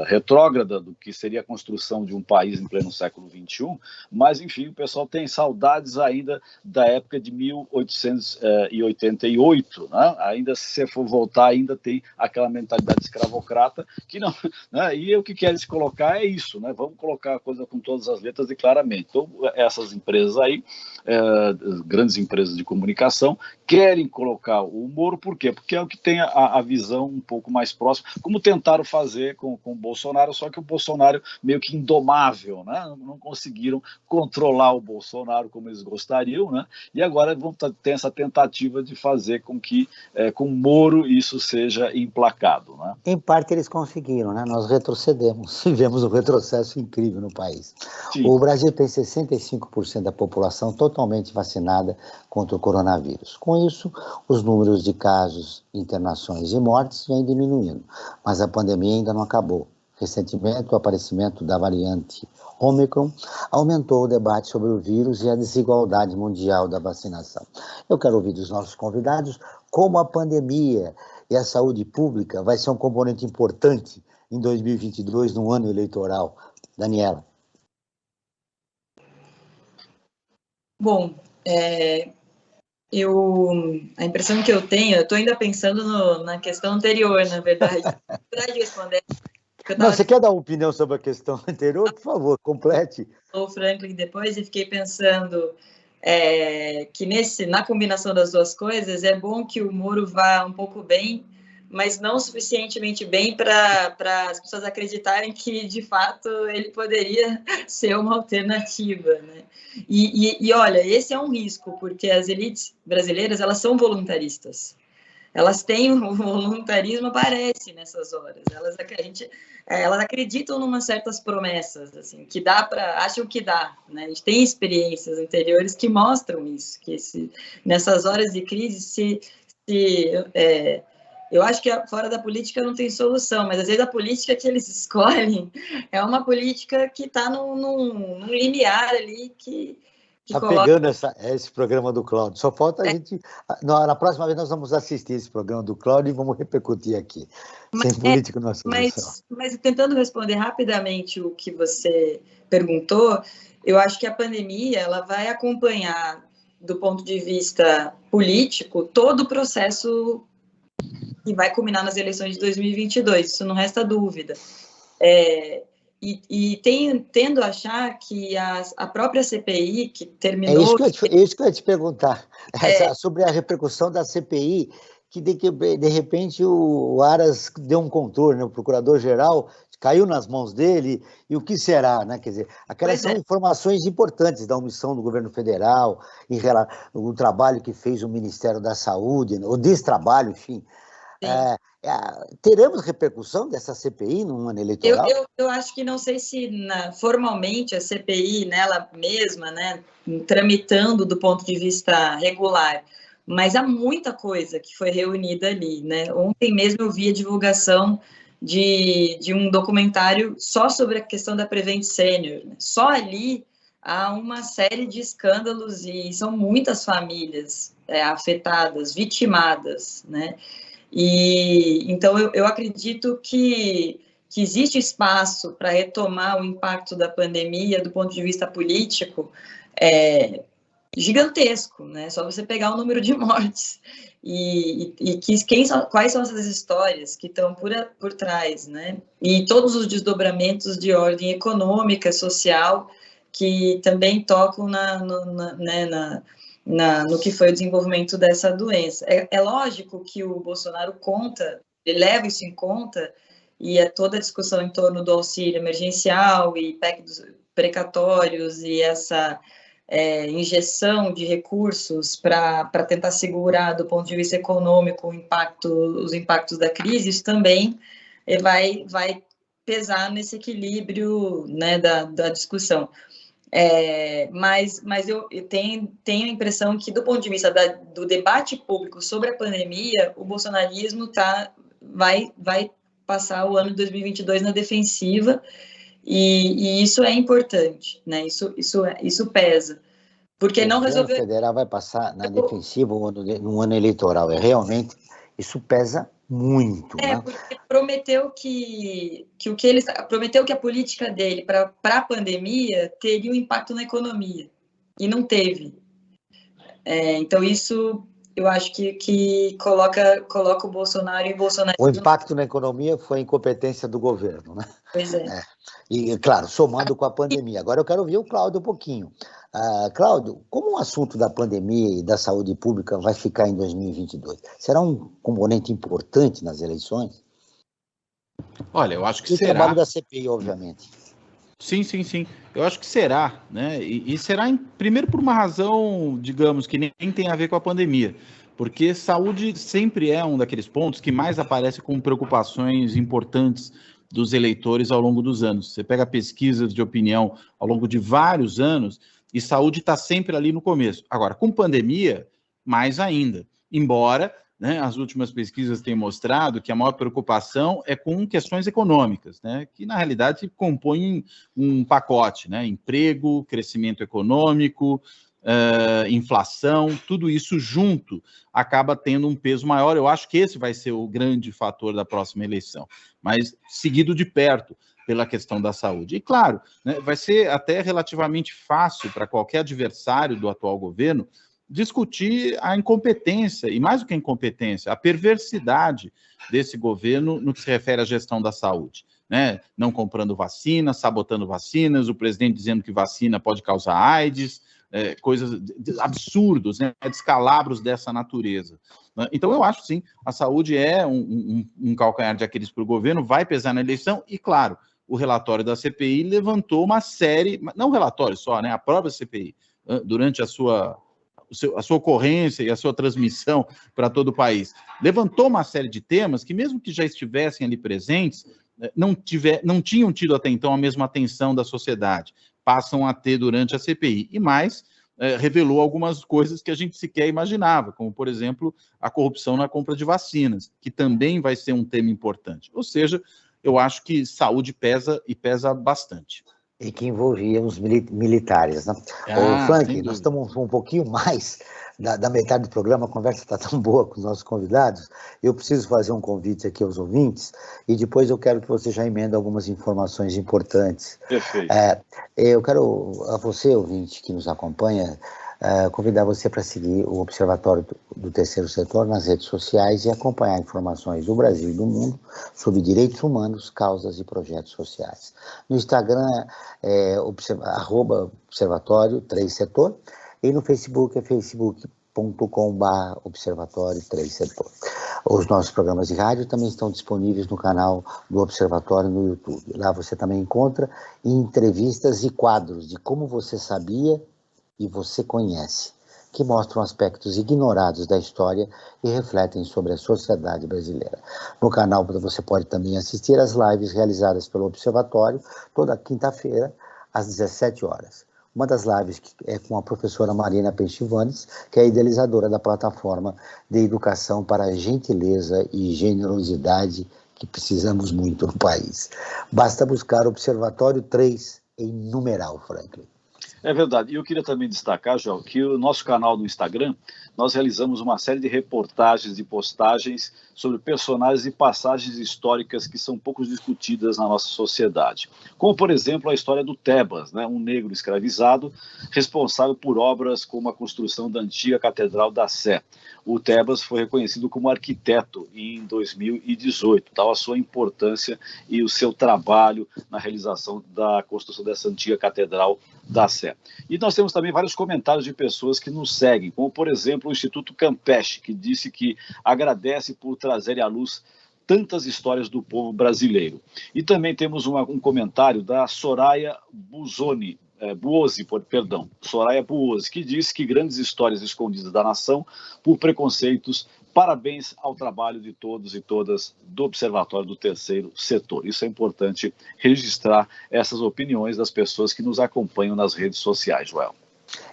retrógrada do que seria a construção de um país em pleno século XXI, mas, enfim, o pessoal tem saudades ainda da época de 1888, né? Ainda, se você for voltar, ainda tem aquela mentalidade escravocrata que não, né? E o que querem se colocar é isso, né? Vamos colocar a coisa com todas as letras e claramente. Então, essas empresas aí, grandes empresas de comunicação, querem colocar o Moro, por quê? Porque é o que tem a visão um pouco mais próxima, como tentaram fazer com o Bolsonaro, só que o Bolsonaro meio que indomável, né? Não conseguiram controlar o Bolsonaro como eles gostariam, né? E agora vão ter essa tentativa de fazer com que com o Moro isso seja emplacado, né? Em parte eles conseguiram, né? Nós retrocedemos, tivemos um retrocesso incrível no país. Sim. O Brasil tem 65% da população totalmente vacinada contra o coronavírus. Com isso, os números de casos, internações e mortes vêm diminuindo, mas a pandemia ainda não acabou. Recentemente, o aparecimento da variante Ômicron aumentou o debate sobre o vírus e a desigualdade mundial da vacinação. Eu quero ouvir dos nossos convidados como a pandemia e a saúde pública vai ser um componente importante em 2022, no ano eleitoral. Daniela. Bom, a impressão que eu tenho, eu estou ainda pensando na questão anterior, na verdade. Na verdade, responder. Não, você quer dar uma opinião sobre a questão anterior? Por favor, complete. O Franklin depois e fiquei pensando que na combinação das duas coisas é bom que o Moro vá um pouco bem, mas não suficientemente bem para as pessoas acreditarem que, de fato, ele poderia ser uma alternativa, né? E olha, esse é um risco, porque as elites brasileiras, elas são voluntaristas. Elas têm o voluntarismo, aparece nessas horas. Elas acreditam em umas certas promessas, assim, que acham que dá, né? A gente tem experiências anteriores que mostram isso, que nessas horas de crise, eu acho que fora da política não tem solução, mas às vezes a política que eles escolhem é uma política que está num limiar ali que coloca... pegando esse programa do Cláudio. Só falta a gente... Na próxima vez nós vamos assistir esse programa do Cláudio e vamos repercutir aqui. Sem política não é solução. Mas tentando responder rapidamente o que você perguntou, eu acho que a pandemia ela vai acompanhar, do ponto de vista político, todo o processo que vai culminar nas eleições de 2022, isso não resta dúvida. Tendo a achar que a própria CPI, que terminou... É isso que eu ia te perguntar, sobre a repercussão da CPI, que de repente o Aras deu um contorno, né? O procurador-geral caiu nas mãos dele, e o que será, né? Quer dizer, aquelas são informações importantes da omissão do governo federal, o trabalho que fez o Ministério da Saúde, o destrabalho, enfim. Teremos repercussão dessa CPI no ano eleitoral? Eu acho que não sei se formalmente a CPI nela mesma, né, tramitando do ponto de vista regular, mas há muita coisa que foi reunida ali, né? Ontem mesmo eu vi a divulgação de um documentário só sobre a questão da Prevent Senior, né? Só ali há uma série de escândalos e são muitas famílias afetadas, vitimadas, né? E então eu acredito que existe espaço para retomar o impacto da pandemia do ponto de vista político gigantesco, né? Só você pegar o número de mortes e quais são essas histórias que estão por trás, né? E todos os desdobramentos de ordem econômica, social, que também tocam no que foi o desenvolvimento dessa doença. É lógico que o Bolsonaro ele leva isso em conta, e toda a discussão em torno do auxílio emergencial e PEC dos precatórios e essa injeção de recursos para tentar segurar, do ponto de vista econômico, os impactos da crise, isso também vai pesar nesse equilíbrio, né, da discussão. Mas eu tenho a impressão que, do ponto de vista do debate público sobre a pandemia, o bolsonarismo vai passar o ano de 2022 na defensiva, e isso é importante, né? Isso pesa, porque não resolveu. O governo federal vai passar na defensiva no ano eleitoral, realmente isso pesa muito, né? Porque prometeu que a política dele para a pandemia teria um impacto na economia, e não teve. Então isso eu acho que coloca o Bolsonaro e o Bolsonaro. O impacto na economia foi a incompetência do governo, né? Pois é. E, claro, somando com a pandemia. Agora eu quero ouvir o Cláudio um pouquinho. Cláudio, como o assunto da pandemia e da saúde pública vai ficar em 2022? Será um componente importante nas eleições? Olha, eu acho que será. O trabalho da CPI, obviamente. Sim. Eu acho que será, né? E será, primeiro, por uma razão, digamos, que nem tem a ver com a pandemia. Porque saúde sempre é um daqueles pontos que mais aparece com preocupações importantes dos eleitores ao longo dos anos. Você pega pesquisas de opinião ao longo de vários anos e saúde está sempre ali no começo. Agora, com pandemia, mais ainda. Embora, né, as últimas pesquisas tenham mostrado que a maior preocupação é com questões econômicas, né, que na realidade compõem um pacote, né, emprego, crescimento econômico, inflação, tudo isso junto acaba tendo um peso maior. Eu acho que esse vai ser o grande fator da próxima eleição, mas seguido de perto pela questão da saúde. E claro, né, vai ser até relativamente fácil para qualquer adversário do atual governo discutir a incompetência, e mais do que a incompetência, a perversidade desse governo no que se refere à gestão da saúde. Né? Não comprando vacinas, sabotando vacinas, o presidente dizendo que vacina pode causar AIDS, coisas absurdos, né? Descalabros dessa natureza. Então, eu acho, sim, a saúde é um calcanhar de Aquiles para o governo, vai pesar na eleição, e, claro, o relatório da CPI levantou uma série, não o relatório só, né? A própria CPI, durante a sua ocorrência e a sua transmissão para todo o país, levantou uma série de temas que, mesmo que já estivessem ali presentes, não tinham tido até então a mesma atenção da sociedade, passam a ter durante a CPI, e mais, revelou algumas coisas que a gente sequer imaginava, como, por exemplo, a corrupção na compra de vacinas, que também vai ser um tema importante. Ou seja, eu acho que saúde pesa, e pesa bastante. E que envolvia os militares, né? Frank, nós estamos um pouquinho mais da metade do programa, a conversa está tão boa com os nossos convidados, eu preciso fazer um convite aqui aos ouvintes, e depois eu quero que você já emenda algumas informações importantes. Perfeito. Eu quero, a você, ouvinte, que nos acompanha, convidar você para seguir o Observatório do Terceiro Setor nas redes sociais e acompanhar informações do Brasil e do mundo sobre direitos humanos, causas e projetos sociais. No Instagram é @Observatório 3 Setor, e no Facebook é facebook.com/Observatório 3 Setor. Os nossos programas de rádio também estão disponíveis no canal do Observatório no YouTube. Lá você também encontra entrevistas e quadros de como você sabia e você conhece, que mostram aspectos ignorados da história e refletem sobre a sociedade brasileira. No canal você pode também assistir às lives realizadas pelo Observatório toda quinta-feira, às 17 horas. Uma das lives é com a professora Marina Penchivanes, que é a idealizadora da plataforma de educação para a gentileza e generosidade que precisamos muito no país. Basta buscar Observatório 3 em numeral, Franklin. É verdade. E eu queria também destacar, João, que o nosso canal no Instagram, nós realizamos uma série de reportagens e postagens sobre personagens e passagens históricas que são pouco discutidas na nossa sociedade. Como, por exemplo, a história do Tebas, né, um negro escravizado responsável por obras como a construção da antiga Catedral da Sé. O Tebas foi reconhecido como arquiteto em 2018, tal a sua importância e o seu trabalho na realização da construção dessa antiga Catedral da Sé. E nós temos também vários comentários de pessoas que nos seguem, como, por exemplo, o Instituto Campeche, que disse que agradece por trazer à luz tantas histórias do povo brasileiro. E também temos um comentário da Soraya Buozzi, Soraya Buozzi, que diz que grandes histórias escondidas da nação por preconceitos. Parabéns ao trabalho de todos e todas do Observatório do Terceiro Setor. Isso é importante registrar essas opiniões das pessoas que nos acompanham nas redes sociais, Joel.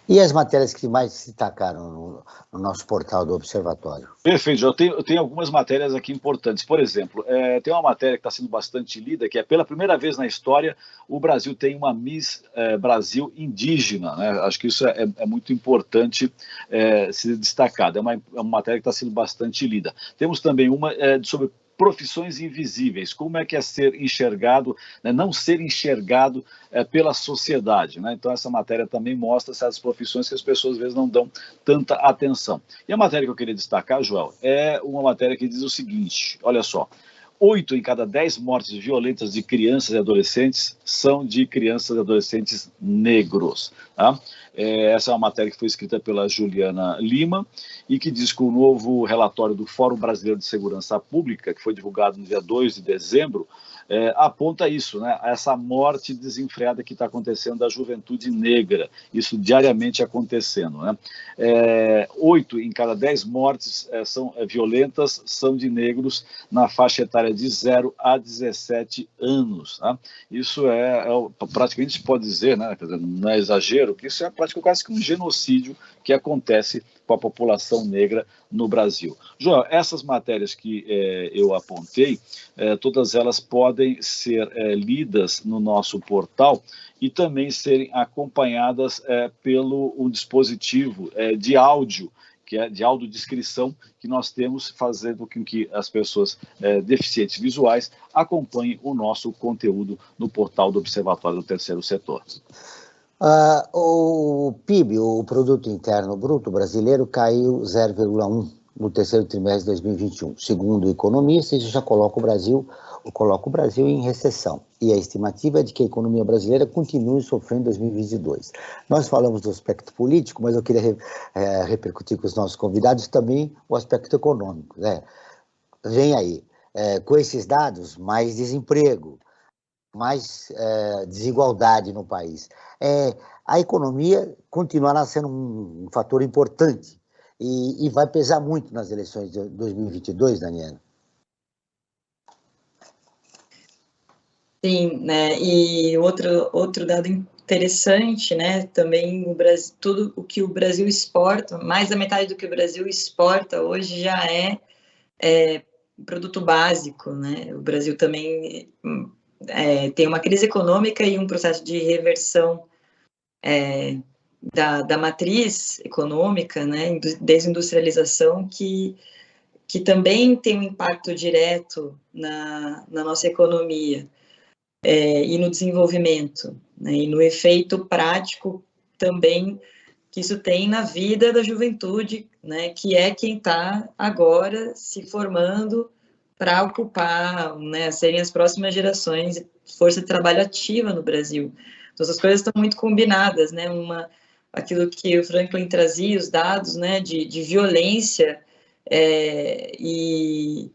E as matérias que mais se destacaram no nosso portal do Observatório? Perfeito, eu tenho algumas matérias aqui importantes. Por exemplo, tem uma matéria que está sendo bastante lida, que é pela primeira vez na história o Brasil tem uma Miss Brasil indígena, né? Acho que isso é muito importante ser destacado. É uma matéria que está sendo bastante lida. Temos também uma sobre profissões invisíveis, como é que é ser enxergado, né, não ser enxergado pela sociedade, né? Então essa matéria também mostra certas profissões que as pessoas às vezes não dão tanta atenção. E a matéria que eu queria destacar, Joel, é uma matéria que diz o seguinte, olha só, 8 em cada 10 mortes violentas de crianças e adolescentes são de crianças e adolescentes negros. Tá? Essa é uma matéria que foi escrita pela Juliana Lima e que diz que o novo relatório do Fórum Brasileiro de Segurança Pública, que foi divulgado no dia 2 de dezembro, aponta isso, né? Essa morte desenfreada que está acontecendo da juventude negra, isso diariamente acontecendo, né? 8 em cada 10 mortes violentas são de negros na faixa etária de 0 a 17 anos. Tá? Isso praticamente se pode dizer, né? Quer dizer, não é exagero, que isso é praticamente quase que um genocídio que acontece com a população negra no Brasil. João, essas matérias que eu apontei, todas elas podem ser lidas no nosso portal e também serem acompanhadas pelo um dispositivo de áudio, que é de audiodescrição, que nós temos, fazendo com que as pessoas deficientes visuais acompanhem o nosso conteúdo no portal do Observatório do Terceiro Setor. O PIB, o Produto Interno Bruto brasileiro, caiu 0,1 no terceiro trimestre de 2021. Segundo economistas, isso já coloca o Brasil em recessão. E a estimativa é de que a economia brasileira continue sofrendo em 2022. Nós falamos do aspecto político, mas eu queria repercutir com os nossos convidados também o aspecto econômico. Né? Vem aí, com esses dados, mais desemprego, mais desigualdade no país. A economia continuará sendo um fator importante e vai pesar muito nas eleições de 2022, Daniela. Sim, né? E outro dado interessante, né? Também o Brasil, tudo o que o Brasil exporta, mais da metade do que o Brasil exporta hoje já é produto básico, né? O Brasil também tem uma crise econômica e um processo de reversão da matriz econômica, né? Desindustrialização que também tem um impacto direto na nossa economia. E no desenvolvimento, né, e no efeito prático também que isso tem na vida da juventude, né, que é quem está agora se formando para ocupar, né, serem as próximas gerações de força de trabalho ativa no Brasil. Então, essas coisas estão muito combinadas, né, aquilo que o Franklin trazia, os dados, né, de violência e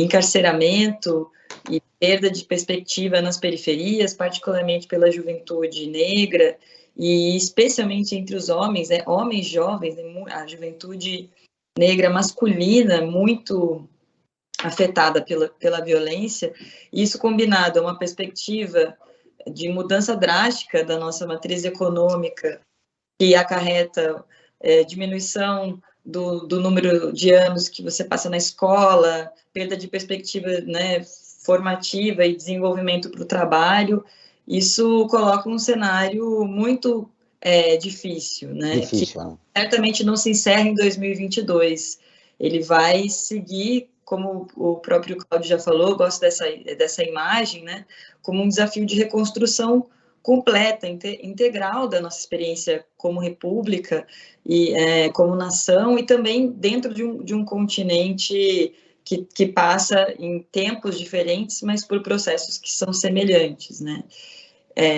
encarceramento e perda de perspectiva nas periferias, particularmente pela juventude negra, e especialmente entre os homens, homens jovens, a juventude negra masculina muito afetada pela violência. Isso combinado a uma perspectiva de mudança drástica da nossa matriz econômica, que acarreta diminuição do número de anos que você passa na escola, perda de perspectiva, né, formativa e desenvolvimento para o trabalho. Isso coloca um cenário muito difícil, né? Difícil, que né? Certamente não se encerra em 2022. Ele vai seguir, como o próprio Cláudio já falou, eu gosto dessa imagem, né? Como um desafio de reconstrução completa, integral da nossa experiência como república e como nação, e também dentro de um continente que passa em tempos diferentes, mas por processos que são semelhantes, né?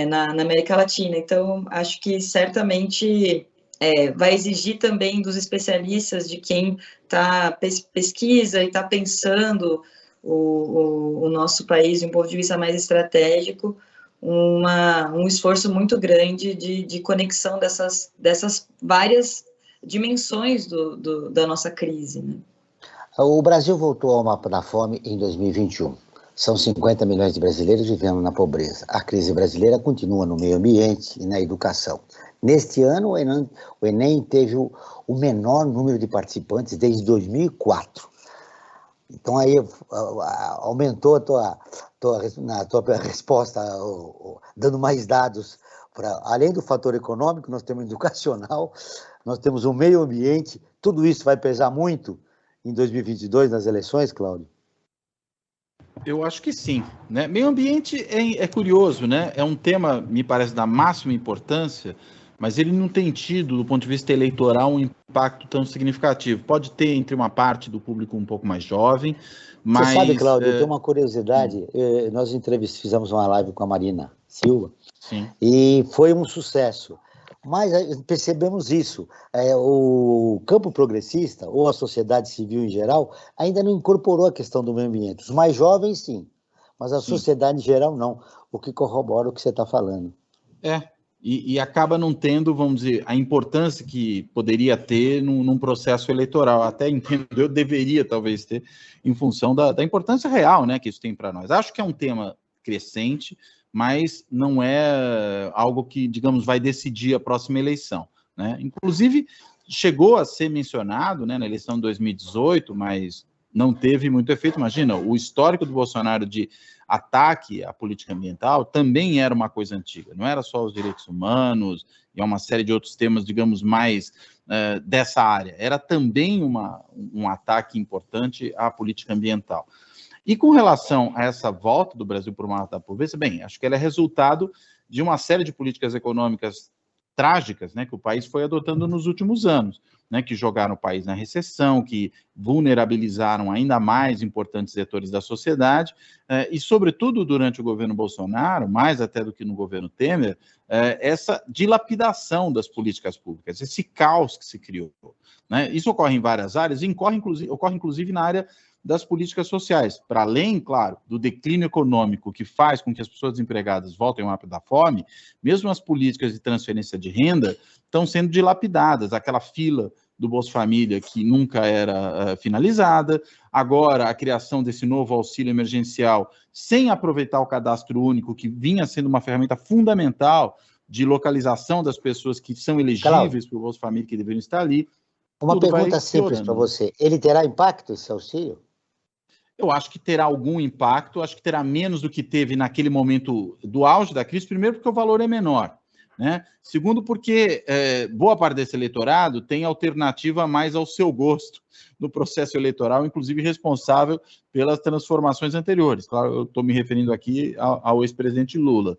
Na América Latina. Então, acho que certamente vai exigir também dos especialistas, de quem pesquisa e está pensando o nosso país de um ponto de vista mais estratégico, um esforço muito grande de conexão dessas várias dimensões da nossa crise, né? O Brasil voltou ao mapa da fome em 2021. São 50 milhões de brasileiros vivendo na pobreza. A crise brasileira continua no meio ambiente e na educação. Neste ano, o Enem teve o menor número de participantes desde 2004. Então, aí aumentou a tua resposta, dando mais dados. Além do fator econômico, nós temos educacional, nós temos o meio ambiente. Tudo isso vai pesar muito em 2022 nas eleições, Cláudio? Eu acho que sim, né? Meio ambiente é curioso, né? É um tema, me parece, da máxima importância, mas ele não tem tido, do ponto de vista eleitoral, um impacto tão significativo. Pode ter entre uma parte do público um pouco mais jovem, mas... Você sabe, Cláudio, eu tenho uma curiosidade. Nós fizemos uma live com a Marina Silva, sim, e foi um sucesso. Mas percebemos isso, o campo progressista, ou a sociedade civil em geral, ainda não incorporou a questão do meio ambiente. Os mais jovens, sim, mas a sociedade em geral não, o que corrobora o que você está falando. E acaba não tendo, vamos dizer, a importância que poderia ter num processo eleitoral. Até entendo, eu deveria talvez ter, em função da importância real, né, que isso tem para nós. Acho que é um tema crescente, mas não é algo que, digamos, vai decidir a próxima eleição, né? Inclusive, chegou a ser mencionado, né, na eleição de 2018, mas não teve muito efeito. Imagina, o histórico do Bolsonaro de ataque à política ambiental também era uma coisa antiga, não era só os direitos humanos e uma série de outros temas, digamos, mais dessa área. Era também um ataque importante à política ambiental. E com relação a essa volta do Brasil para o mapa da pobreza, bem, acho que ela é resultado de uma série de políticas econômicas trágicas, né, que o país foi adotando nos últimos anos, né, que jogaram o país na recessão, que vulnerabilizaram ainda mais importantes setores da sociedade, e, sobretudo, durante o governo Bolsonaro, mais até do que no governo Temer, essa dilapidação das políticas públicas, esse caos que se criou, né? Isso ocorre em várias áreas, e ocorre inclusive na área das políticas sociais, para além, claro, do declínio econômico que faz com que as pessoas desempregadas voltem ao mapa da fome, mesmo as políticas de transferência de renda estão sendo dilapidadas, aquela fila do Bolsa Família que nunca era finalizada, agora a criação desse novo auxílio emergencial sem aproveitar o cadastro único, que vinha sendo uma ferramenta fundamental de localização das pessoas que são elegíveis para o Bolsa Família, que deveriam estar ali. Uma pergunta simples para você, ele terá impacto esse auxílio? Eu acho que terá algum impacto, acho que terá menos do que teve naquele momento do auge da crise, primeiro porque o valor é menor, né? Segundo porque boa parte desse eleitorado tem alternativa mais ao seu gosto no processo eleitoral, inclusive responsável pelas transformações anteriores. Claro, eu estou me referindo aqui ao ex-presidente Lula.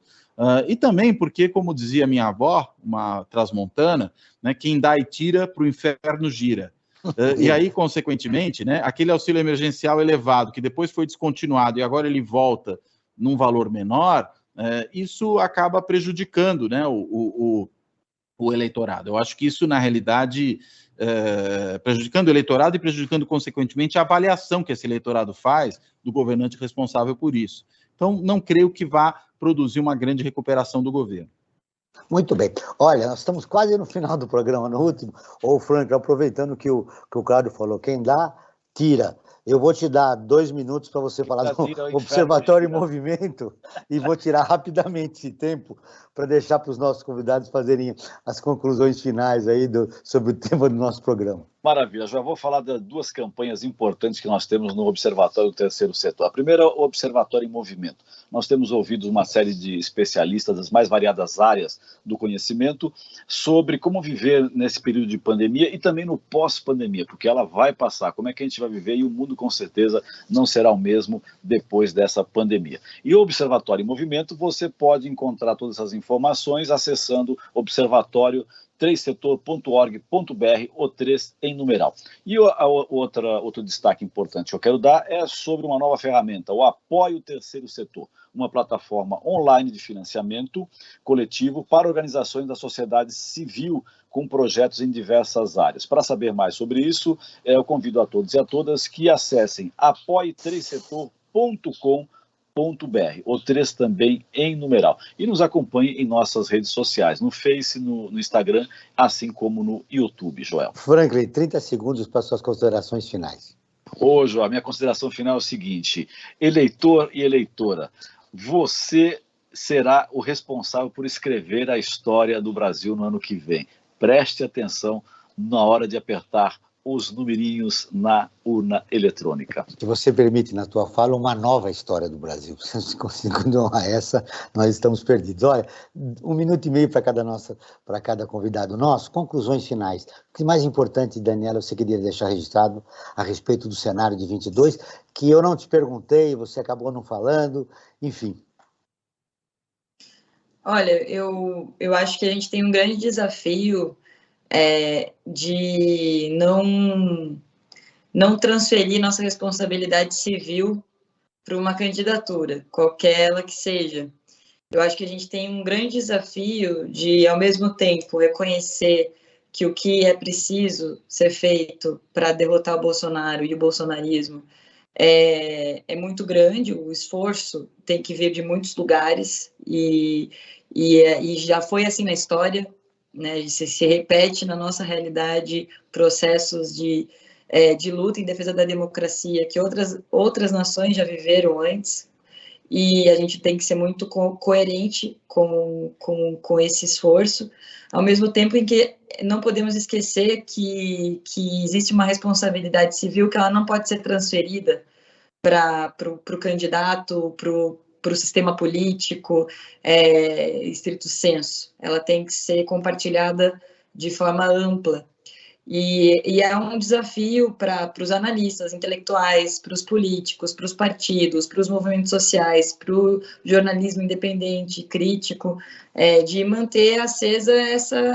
E também porque, como dizia minha avó, uma transmontana, né, quem dá e tira, para o inferno gira. E aí, consequentemente, né, aquele auxílio emergencial elevado, que depois foi descontinuado e agora ele volta num valor menor, isso acaba prejudicando, né, o eleitorado. Eu acho que isso, na realidade, prejudicando o eleitorado e prejudicando, consequentemente, a avaliação que esse eleitorado faz do governante responsável por isso. Então, não creio que vá produzir uma grande recuperação do governo. Muito bem. Olha, nós estamos quase no final do programa, no último. Ô, Frank, aproveitando que o Cláudio falou, quem dá, tira. Eu vou te dar 2 minutos para você falar do Observatório em Movimento e vou tirar rapidamente esse tempo para deixar para os nossos convidados fazerem as conclusões finais aí sobre o tema do nosso programa. Maravilha, já vou falar de 2 campanhas importantes que nós temos no Observatório do Terceiro Setor. A primeira é o Observatório em Movimento. Nós temos ouvido uma série de especialistas das mais variadas áreas do conhecimento sobre como viver nesse período de pandemia e também no pós-pandemia, porque ela vai passar, como é que a gente vai viver e o mundo com certeza não será o mesmo depois dessa pandemia. E o Observatório em Movimento, você pode encontrar todas essas informações acessando observatório3setor.org.br, o 3 em numeral. E outro destaque importante que eu quero dar é sobre uma nova ferramenta, o Apoio Terceiro Setor, uma plataforma online de financiamento coletivo para organizações da sociedade civil com projetos em diversas áreas. Para saber mais sobre isso, eu convido a todos e a todas que acessem apoie3setor.com.br, o 3 também em numeral. E nos acompanhe em nossas redes sociais, no Face, no Instagram, assim como no YouTube, Joel. Franklin, 30 segundos para suas considerações finais. Hoje, a minha consideração final é o seguinte: eleitor e eleitora, você será o responsável por escrever a história do Brasil no ano que vem. Preste atenção na hora de apertar os numerinhos na urna eletrônica. Se você permite, na tua fala, uma nova história do Brasil. Se continuar essa, nós estamos perdidos. Olha, 1 minuto e meio para cada convidado nosso. Conclusões finais. O que mais importante, Daniela, você queria deixar registrado a respeito do cenário de 22, que eu não te perguntei, você acabou não falando, enfim. Olha, eu acho que a gente tem um grande desafio de não transferir nossa responsabilidade civil para uma candidatura, qualquer ela que seja. Eu acho que a gente tem um grande desafio de, ao mesmo tempo, reconhecer que o que é preciso ser feito para derrotar o Bolsonaro e o bolsonarismo é muito grande, o esforço tem que vir de muitos lugares e já foi assim na história, né? Se repete na nossa realidade processos de luta em defesa da democracia que outras nações já viveram antes, e a gente tem que ser muito coerente com esse esforço, ao mesmo tempo em que não podemos esquecer que existe uma responsabilidade civil que ela não pode ser transferida para o candidato, para o sistema político, estrito sensu. Ela tem que ser compartilhada de forma ampla. E é um desafio para os analistas intelectuais, para os políticos, para os partidos, para os movimentos sociais, para o jornalismo independente, crítico, de manter acesa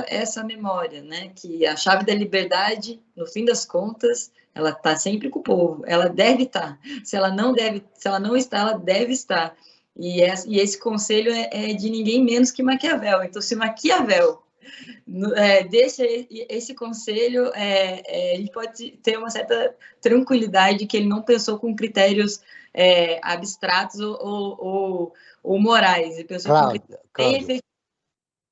essa memória, né? Que a chave da liberdade, no fim das contas, ela está sempre com o povo, ela deve estar. Se ela não está, ela deve estar. E esse conselho é de ninguém menos que Maquiavel. Então, se Maquiavel deixa esse conselho, a gente pode ter uma certa tranquilidade que ele não pensou com critérios abstratos ou morais, ele pensou com critérios.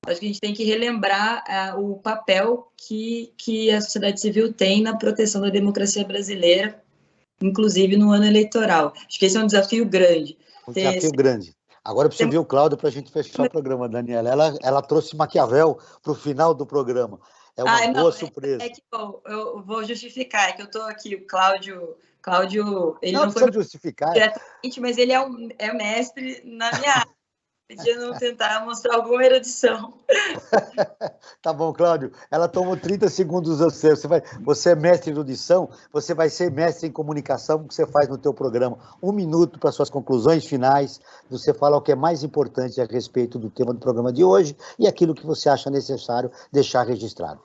Acho que a gente tem que relembrar o papel que a sociedade civil tem na proteção da democracia brasileira, inclusive no ano eleitoral. Acho que esse é um desafio grande. Grande. Agora eu preciso ver o Cláudio para a gente fechar o programa, Daniela. Ela trouxe Maquiavel para o final do programa. É uma boa surpresa. Eu vou justificar, que eu estou aqui, o Cláudio, ele não foi justificar diretamente, mas ele é mestre na minha área. Podia não tentar mostrar alguma erudição. Tá bom, Cláudio. Ela tomou 30 segundos do seu. Você é mestre em erudição, você vai ser mestre em comunicação, que você faz no teu programa. 1 minuto para suas conclusões finais. Você fala o que é mais importante a respeito do tema do programa de hoje e aquilo que você acha necessário deixar registrado.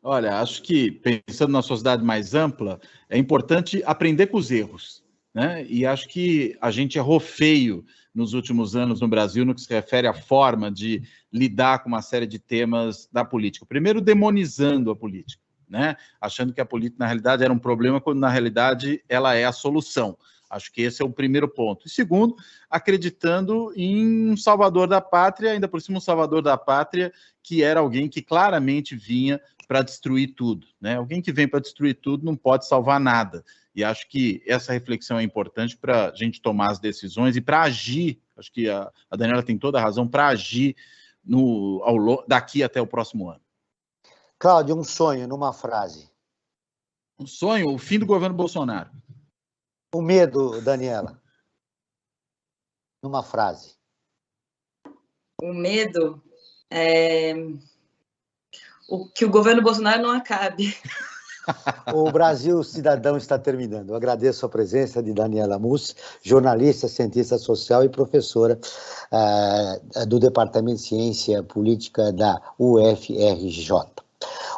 Olha, acho que, pensando na sociedade mais ampla, é importante aprender com os erros. né? E acho que a gente errou feio nos últimos anos no Brasil no que se refere à forma de lidar com uma série de temas da política. Primeiro, demonizando a política, né? Achando que a política, na realidade, era um problema, quando, na realidade, ela é a solução. Acho que esse é o primeiro ponto. E segundo, acreditando em um salvador da pátria, ainda por cima um salvador da pátria que era alguém que claramente vinha para destruir tudo, né? Alguém que vem para destruir tudo não pode salvar nada. E acho que essa reflexão é importante para a gente tomar as decisões e para agir. Acho que a Daniela tem toda a razão, para agir daqui até o próximo ano. Cláudio, um sonho numa frase. Um sonho, o fim do governo Bolsonaro. O medo, Daniela, numa frase. O medo é que o governo Bolsonaro não acabe. O Brasil Cidadão está terminando. Eu agradeço a presença de Daniela Mussi, jornalista, cientista social e professora do Departamento de Ciência Política da UFRJ.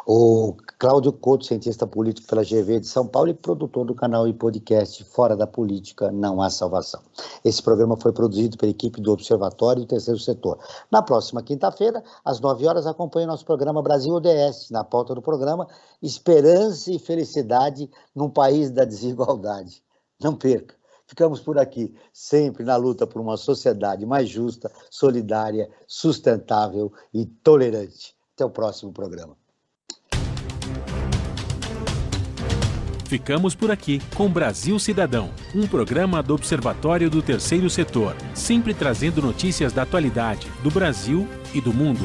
O Cláudio Couto, cientista político pela GV de São Paulo e produtor do canal e podcast Fora da Política Não Há Salvação. Esse programa foi produzido pela equipe do Observatório do Terceiro Setor. Na próxima quinta-feira, às 9 horas, acompanhe nosso programa Brasil ODS. Na pauta do programa, Esperança e Felicidade num País da Desigualdade. Não perca. Ficamos por aqui, sempre na luta por uma sociedade mais justa, solidária, sustentável e tolerante. Até o próximo programa. Ficamos por aqui com Brasil Cidadão, um programa do Observatório do Terceiro Setor, sempre trazendo notícias da atualidade, do Brasil e do mundo.